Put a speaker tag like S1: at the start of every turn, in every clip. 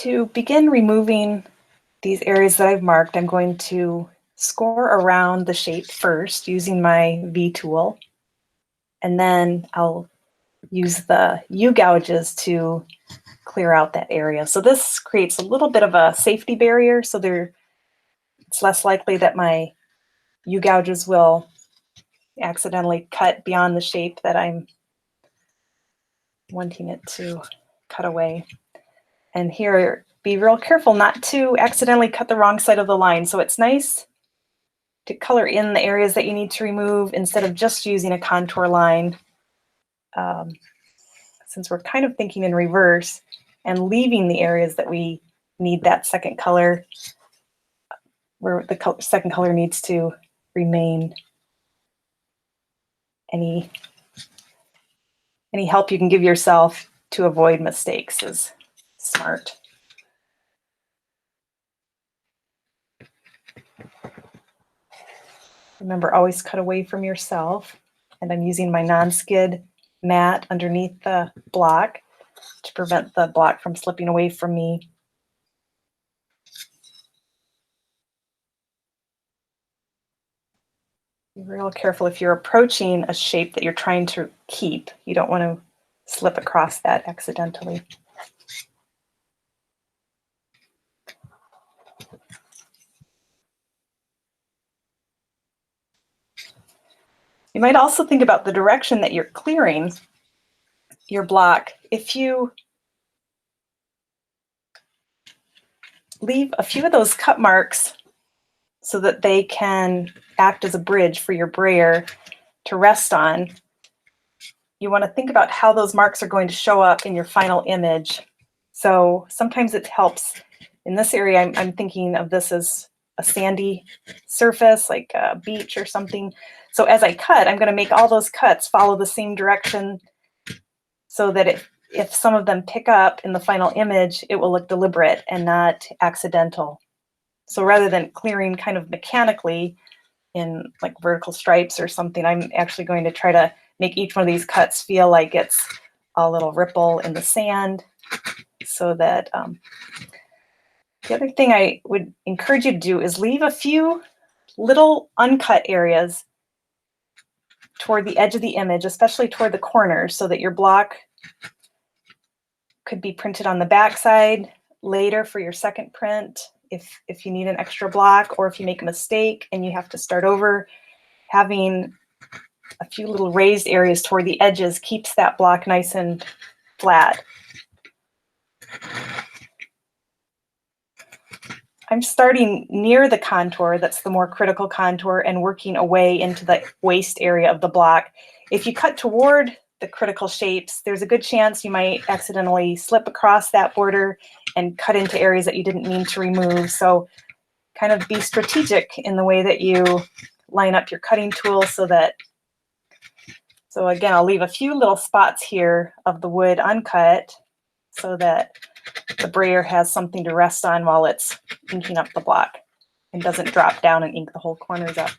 S1: To begin removing these areas that I've marked, I'm going to score around the shape first using my V tool, and then I'll use the U gouges to clear out that area. So this creates a little bit of a safety barrier, so it's less likely that my U gouges will accidentally cut beyond the shape that I'm wanting it to cut away. And here, be real careful not to accidentally cut the wrong side of the line. So it's nice to color in the areas that you need to remove instead of just using a contour line. Since we're kind of thinking in reverse and leaving the areas that we need that second color, where the second color needs to remain. Any help you can give yourself to avoid mistakes is smart. Remember, always cut away from yourself. And I'm using my non-skid mat underneath the block to prevent the block from slipping away from me. Be real careful if you're approaching a shape that you're trying to keep. You don't want to slip across that accidentally. You might also think about the direction that you're clearing your block. If you leave a few of those cut marks so that they can act as a bridge for your brayer to rest on, you want to think about how those marks are going to show up in your final image. So sometimes it helps. In this area, I'm thinking of this as a sandy surface, like a beach or something. So as I cut, I'm going to make all those cuts follow the same direction so that if some of them pick up in the final image, it will look deliberate and not accidental. So rather than clearing kind of mechanically in like vertical stripes or something, I'm actually going to try to make each one of these cuts feel like it's a little ripple in the sand, so that the other thing I would encourage you to do is leave a few little uncut areas toward the edge of the image, especially toward the corners, so that your block could be printed on the back side later for your second print if you need an extra block, or if you make a mistake and you have to start over. Having a few little raised areas toward the edges keeps that block nice and flat. I'm starting near the contour, that's the more critical contour, and working away into the waist area of the block. If you cut toward the critical shapes, there's a good chance you might accidentally slip across that border and cut into areas that you didn't mean to remove. So kind of be strategic in the way that you line up your cutting tool so again, I'll leave a few little spots here of the wood uncut so that the brayer has something to rest on while it's inking up the block and doesn't drop down and ink the whole corners up.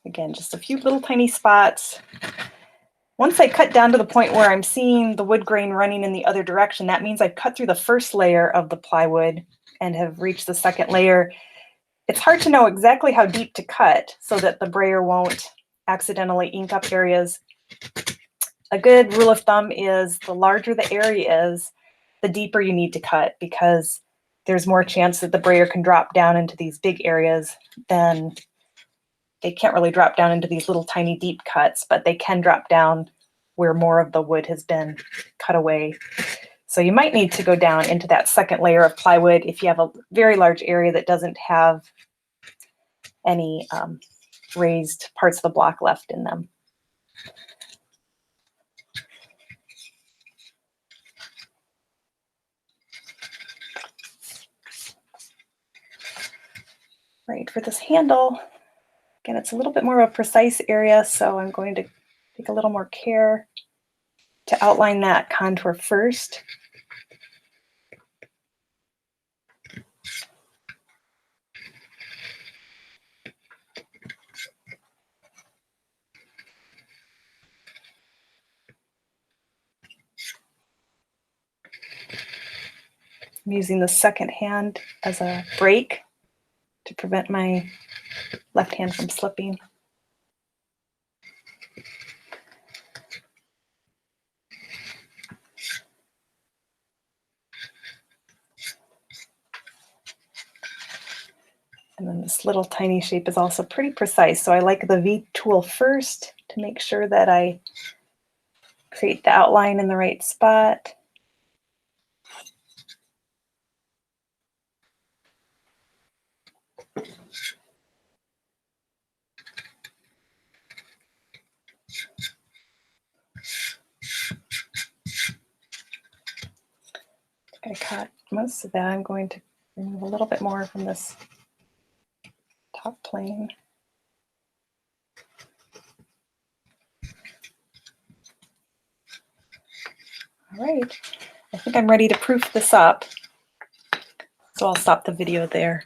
S1: Again, just a few little tiny spots. Once I cut down to the point where I'm seeing the wood grain running in the other direction, that means I've cut through the first layer of the plywood and have reached the second layer. It's hard to know exactly how deep to cut so that the brayer won't accidentally ink up areas. A good rule of thumb is the larger the area is, the deeper you need to cut, because there's more chance that the brayer can drop down into these big areas than they can't really drop down into these little tiny deep cuts, but they can drop down where more of the wood has been cut away. So you might need to go down into that second layer of plywood if you have a very large area that doesn't have any raised parts of the block left in them. Right, for this handle, again, it's a little bit more of a precise area, so I'm going to take a little more care to outline that contour first. I'm using the second hand as a brake to prevent my left hand from slipping. And then this little tiny shape is also pretty precise. So I like the V tool first to make sure that I create the outline in the right spot. I caught most of that. I'm going to remove a little bit more from this top plane. All right, I think I'm ready to proof this up. So I'll stop the video there.